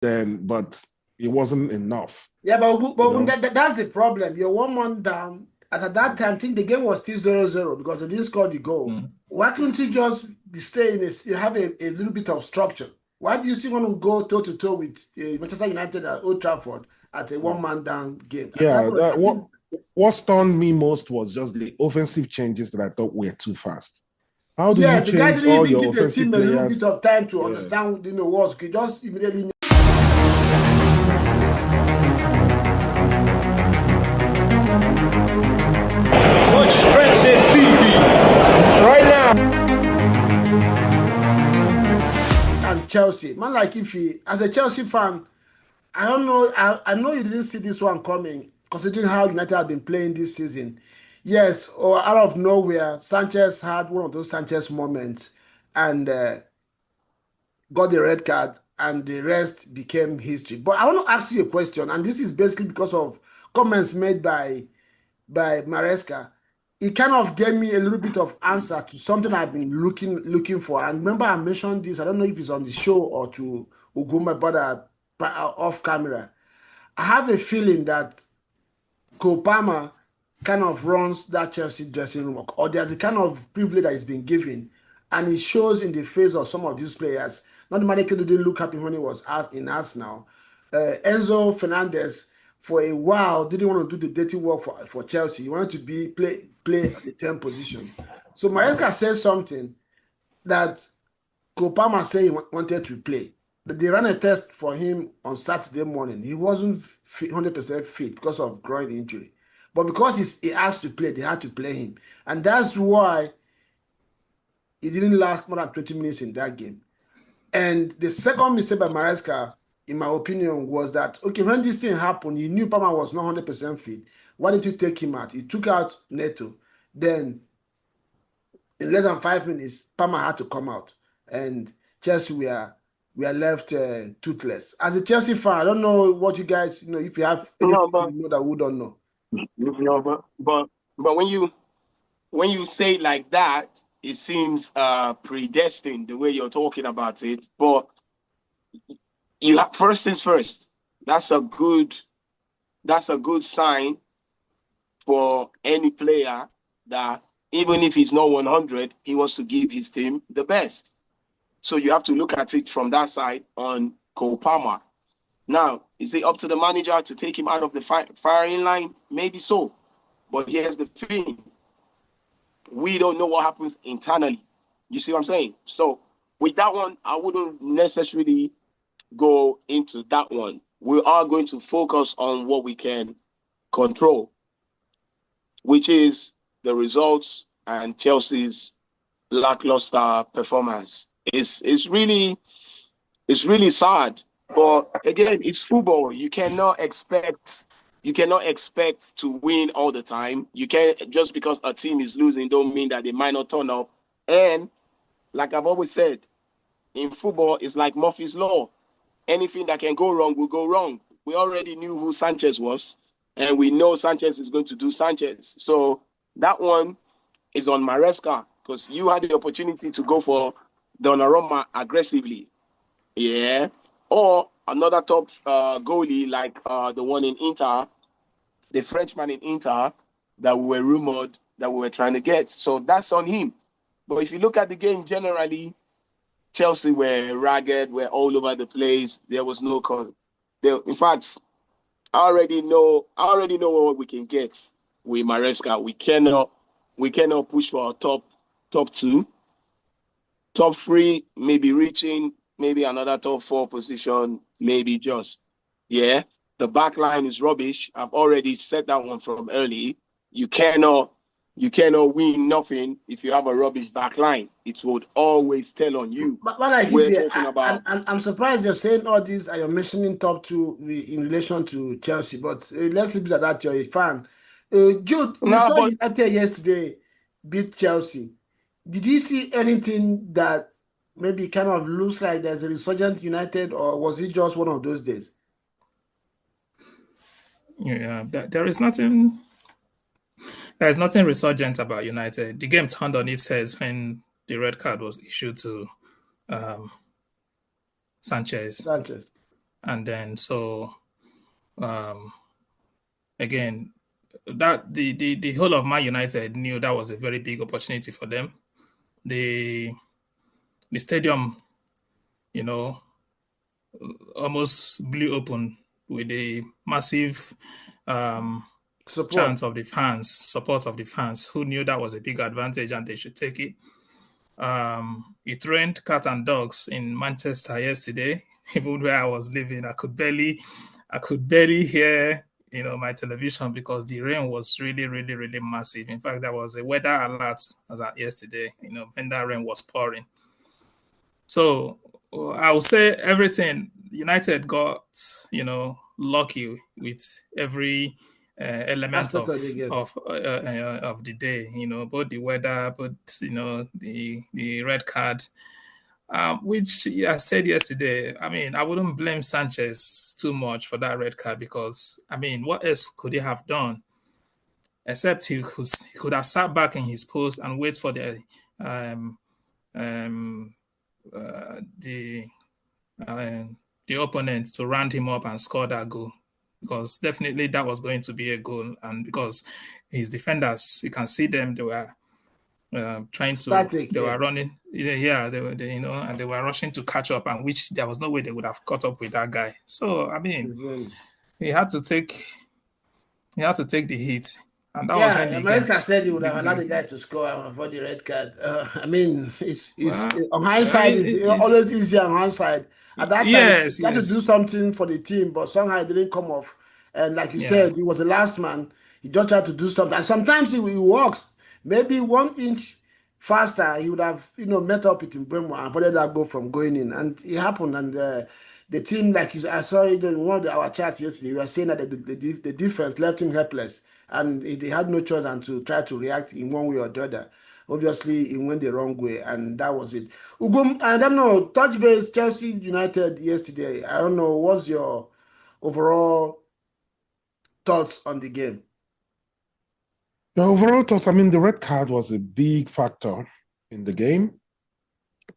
then, but it wasn't enough. Yeah, but, You know? that's the problem. You're 1-1 down. As at that time, I think the game was still 0-0 because they didn't score the goal. Why couldn't you just stay in this? You have a little bit of structure. Why do you still want to go toe to toe with Manchester United at Old Trafford at a 1-man down game? And that Yeah, was, I think, what stunned me most was just the offensive changes that I thought were too fast. How do you yes, the guy change didn't all even your give the offensive team a little bit players? of time to Yeah. understand, what's good. Just immediately. Watch Friendship TV right now. And Chelsea, man, like if he, as a Chelsea fan, I don't know. I know you didn't see this one coming, considering how United have been playing this season. Yes, or out of nowhere, Sanchez had one of those Sanchez moments and got the red card, and the rest became history. But I want to ask you a question, and this is basically because of comments made by Maresca. It kind of gave me a little bit of answer to something I've been looking for. And remember, I mentioned this. I don't know if it's on the show or to Uguma, but off camera. I have a feeling that Cole kind of runs that Chelsea dressing room, or there's a kind of privilege that is being given, and it shows in the face of some of these players. Not the Maneke didn't look happy when he was out in Arsenal. Enzo Fernandez, for a while, didn't want to do the dirty work for Chelsea. He wanted to play at the 10th position. So Maresca says something that Cole said he wanted to play. But they ran a test for him on Saturday morning. He wasn't 100% fit because of groin injury. But because he asked to play, they had to play him. And that's why he didn't last more than 20 minutes in that game. And the second mistake by Maresca, in my opinion, was that, okay, when this thing happened, he knew Palmer was not 100% fit. Why did you take him out? He took out Neto. Then, in less than 5 minutes, Palmer had to come out. And Chelsea we are left toothless. As a Chelsea fan, I don't know what you guys, if you have No, anything but you know that we don't know. no, but when you say it like that, it seems predestined the way you're talking about it. But you have, first things first. That's a good sign for any player that even if he's not 100, he wants to give his team the best. So you have to look at it from that side on Cole Palmer. Now, is it up to the manager to take him out of the firing line? Maybe so. But here's the thing. We don't know what happens internally. You see what I'm saying? So with that one, I wouldn't necessarily go into that one. We are going to focus on what we can control, which is the results and Chelsea's lackluster performance. It's really sad. But again, it's football. You cannot expect to win all the time. You can't, just because a team is losing don't mean that they might not turn up. And like I've always said, in football, it's like Murphy's Law. Anything that can go wrong will go wrong. We already knew who Sanchez was, and we know Sanchez is going to do Sanchez. So that one is on Maresca, because you had the opportunity to go for Donnarumma aggressively. Yeah. Or another top goalie like the one in Inter, the Frenchman in Inter that we were rumored that we were trying to get. So that's on him. But if you look at the game generally, Chelsea were ragged, were all over the place. There was no call. In fact, I already know what we can get with Maresca. We cannot push for our top two. Top three, maybe reaching maybe another top four position, maybe just. Yeah, the back line is rubbish. I've already said that one from early. You cannot win nothing if you have a rubbish back line. It would always tell on you. But like We're talking about. I'm surprised you're saying all this and you're mentioning top two in relation to Chelsea. But let's leave it at that. You're a fan. Jude, you No, saw but United yesterday beat Chelsea. Did you see anything that maybe kind of looks like there's a resurgent United, or was it just one of those days? Yeah, there is nothing. There's nothing resurgent about United. The game turned on its head when the red card was issued to um, Sanchez. Sanchez. And then so again, that the whole of Man United knew that was a very big opportunity for them. The stadium, you know, almost blew open with a massive Support. chant of the fans, support of the fans, who knew that was a big advantage and they should take it. It rained cat and dogs in Manchester yesterday. Even where I was living, I could barely hear, my television because the rain was really, really, really massive. In fact, there was a weather alert as at yesterday, when that rain was pouring. So I would say everything United got, lucky with every element Aspect of the game. of the day. Both the weather, both the red card, which I said yesterday. I mean, I wouldn't blame Sanchez too much for that red card because I mean, what else could he have done? Except he could have sat back in his post and wait for um, um, the the opponent to round him up and score that goal, because definitely that was going to be a goal, and because his defenders, you can see them, they were Static, they yeah. were running, yeah, and they were rushing to catch up, and which there was no way they would have caught up with that guy. So I mean, he had to take the hit, and that was when Yeah, the game. Maresca said he would have allowed the guy to score and avoid the red card. I mean, it's Well, on hindsight, it's it's always easier on hindsight. At that time, yes, he had to do yes, something for the team, but somehow it didn't come off. And like you yeah. said, he was the last man. He just tried to do something. And sometimes it works. Maybe 1 inch faster, he would have, met up with Mbeumo and avoided that goal from going in. And it happened. And the team, like I saw it in one of our chats yesterday, we were saying that the defense left him helpless. And they had no choice than to try to react in one way or the other. Obviously, it went the wrong way, and that was it. Ugum, I don't know, touch base Chelsea United yesterday. I don't know, what's your overall thoughts on the game? The overall thoughts, I mean, the red card was a big factor in the game.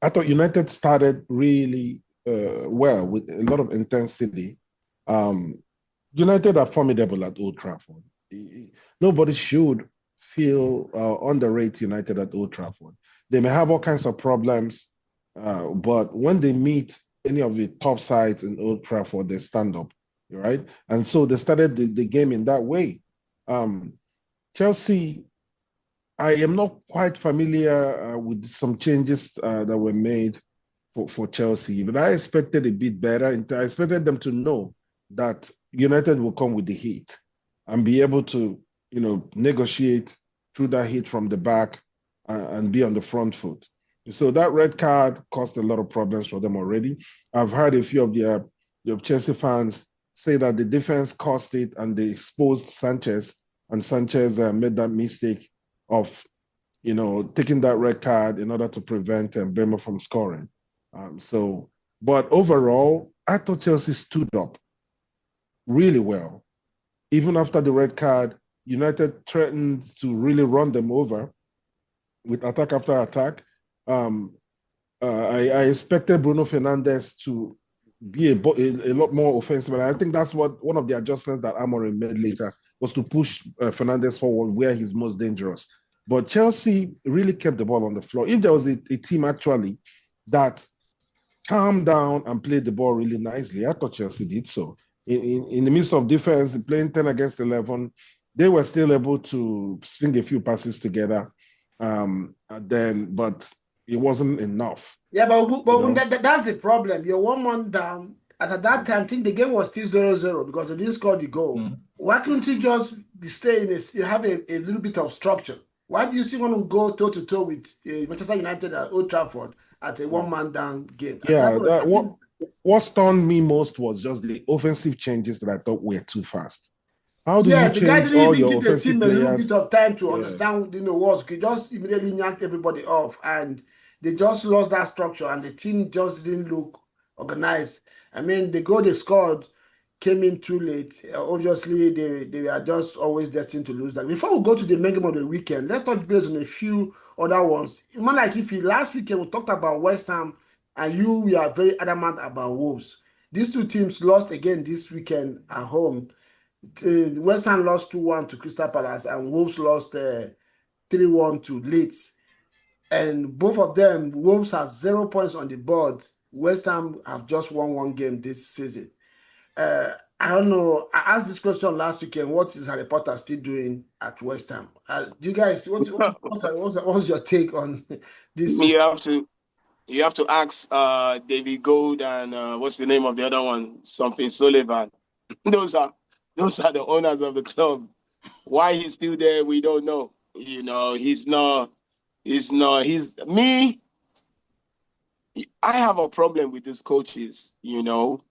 I thought United started really well with a lot of intensity. United are formidable at Old Trafford. Nobody should feel underrate United at Old Trafford. They may have all kinds of problems, but when they meet any of the top sides in Old Trafford, they stand up, right? And so they started the game in that way. Chelsea, I am not quite familiar with some changes that were made for Chelsea, but I expected a bit better. I expected them to know that United will come with the heat and be able to, negotiate through that heat from the back and be on the front foot. So that red card caused a lot of problems for them already. I've heard a few of the Chelsea fans say that the defense caused it and they exposed Sanchez, and Sanchez made that mistake of, taking that red card in order to prevent Mbeumo from scoring. But overall, I thought Chelsea stood up really well. Even after the red card, United threatened to really run them over with attack after attack. I expected Bruno Fernandes to be a lot more offensive, and I think that's one of the adjustments that Amorim made later was to push Fernandes forward where he's most dangerous. But Chelsea really kept the ball on the floor. If there was a team actually that calmed down and played the ball really nicely, I thought Chelsea did so. In the midst of defense, playing 10 against 11, they were still able to string a few passes together. But it wasn't enough. Yeah, but that's the problem. You're 1-1 down. At that time, I think the game was still 0-0 because they didn't score the goal. Why couldn't you just stay in this? You have a little bit of structure. Why do you still want to go toe-to-toe with Manchester United at Old Trafford at a one-man down game? Yeah, what stunned me most was just the offensive changes that I thought were too fast. How do you change all your offensive players? The guy didn't even give the team a little bit of time to understand, what's good. Just immediately yanked everybody off, and they just lost that structure, and the team just didn't look organized. I mean, the goal they scored came in too late. Obviously, they are just always destined to lose that. Before we go to the main game of the weekend, let's touch base on a few other ones. Man, like last weekend we talked about West Ham, and we are very adamant about Wolves. These two teams lost again this weekend at home. West Ham lost 2-1 to Crystal Palace, and Wolves lost 3-1 to Leeds. And both of them, Wolves have 0 points on the board. West Ham have just won one game this season. I don't know. I asked this question last weekend. What is Harry Potter still doing at West Ham? You guys, what's your take on this? You have to ask David Gold and what's the name of the other one? Something Sullivan. Those are the owners of the club. Why he's still there, we don't know. You know, he's me. I have a problem with these coaches, you know.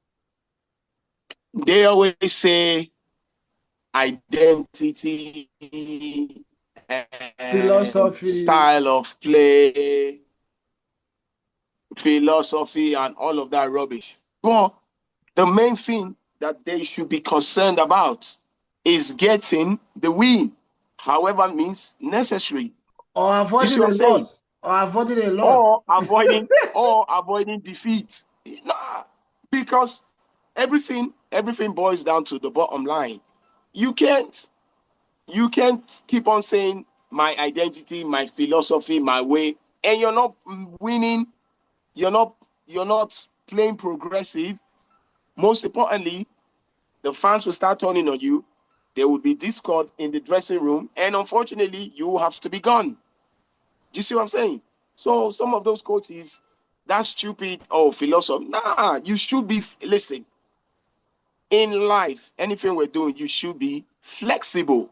They always say identity and Philosophy, style of play, philosophy, and all of that rubbish. But the main thing that they should be concerned about is getting the win, however means necessary. or avoiding a loss, or avoiding defeat. Nah, because everything boils down to the bottom line. You can't keep on saying my identity, my philosophy, my way, and you're not winning. You're not playing progressive. Most importantly, the fans will start turning on you. There will be discord in the dressing room, and unfortunately, you have to be gone. Do you see what I'm saying? So some of those coaches, that stupid philosophy. Nah, you should be. Listen, in life, anything we're doing, you should be flexible.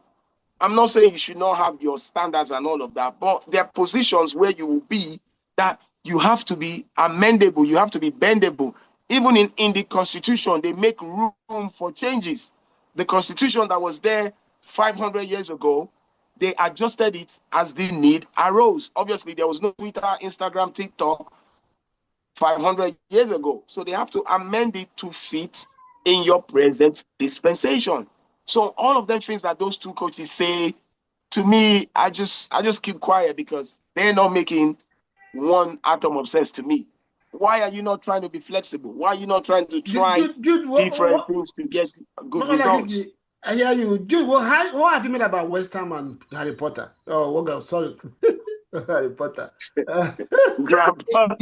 I'm not saying you should not have your standards and all of that, but there are positions where you will be that you have to be amendable, you have to be bendable. Even in the Constitution, they make room for changes. The Constitution that was there 500 years ago, they adjusted it as the need arose. Obviously, there was no Twitter, Instagram, TikTok 500 years ago. So they have to amend it to fit in your present dispensation. So all of them things that those two coaches say, to me, I just keep quiet because they're not making one atom of sense to me. Why are you not trying to be flexible? Why are you not trying to try different things to get good results? I hear you. Jude, what have you made about West Ham and Harry Potter? Oh, what girl? Sorry. Harry Potter. Grandpa.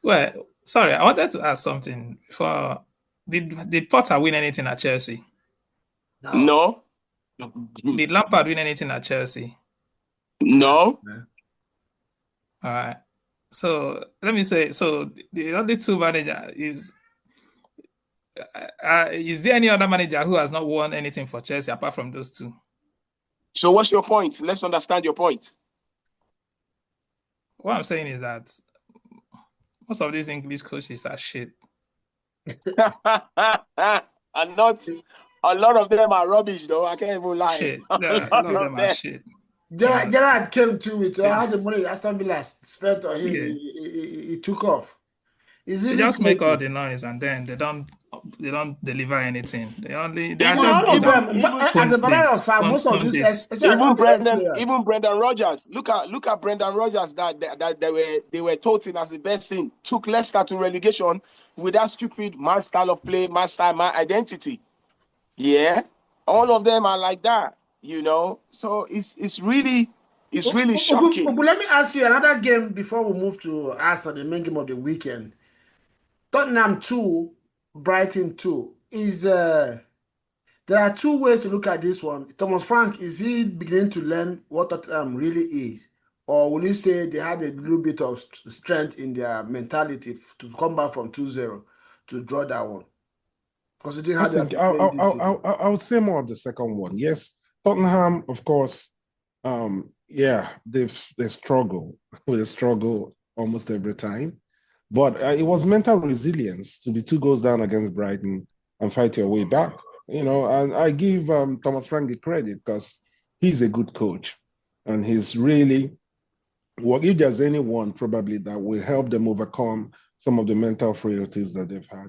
Well, sorry, I wanted to ask something before. Did Potter win anything at Chelsea? No. Did Lampard win anything at Chelsea? No. All right. So let me say, so the only two manager is there any other manager who has not won anything for Chelsea apart from those two? So what's your point? Let's understand your point. What I'm saying is that most of these English coaches are shit. And not a lot of them are rubbish, though. I can't even lie. Shit. Yeah, a lot of them are shit. Gerrard came to with how the money Aston Villa spent on him. Yeah. He took off. They just make all the noise and then they don't deliver anything. They are all of them. As a matter of fact, most of these, even Brendan Rodgers. Look at Brendan Rodgers that they were touting as the best thing. Took Leicester to relegation with that stupid my style of play, my style, my identity. Yeah, all of them are like that, you know. So it's really shocking. But let me ask you another game before we move to Arsenal, the main game of the weekend. Tottenham 2, Brighton 2. There are two ways to look at this one. Thomas Frank, is he beginning to learn what Tottenham really is? Or will you say they had a little bit of strength in their mentality to come back from 2-0 to draw that one? Considering how they are I would say more of the second one. Yes, Tottenham, of course, they struggle. They struggle almost every time. But it was mental resilience to be 2 goals down against Brighton and fight your way back. You know, and I give Thomas Frank the credit because he's a good coach. And he's really, if there's anyone probably that will help them overcome some of the mental frailties that they've had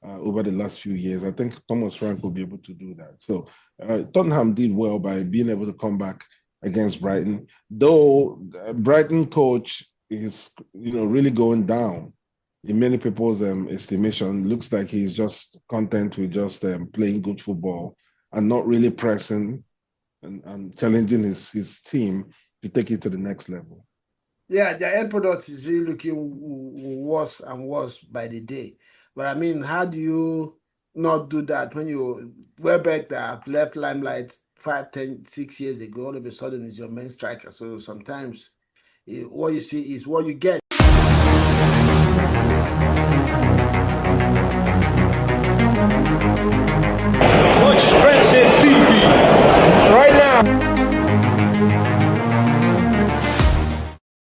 over the last few years, I think Thomas Frank will be able to do that. So Tottenham did well by being able to come back against Brighton. Though Brighton coach is, really going down. in many people's estimation, looks like he's just content with just playing good football and not really pressing and challenging his team to take it to the next level. Yeah, the end product is really looking worse and worse by the day. But I mean, how do you not do that when you Welbeck that left limelight 5, 10, 6 years ago, all of a sudden is your main striker? So sometimes what you see is what you get.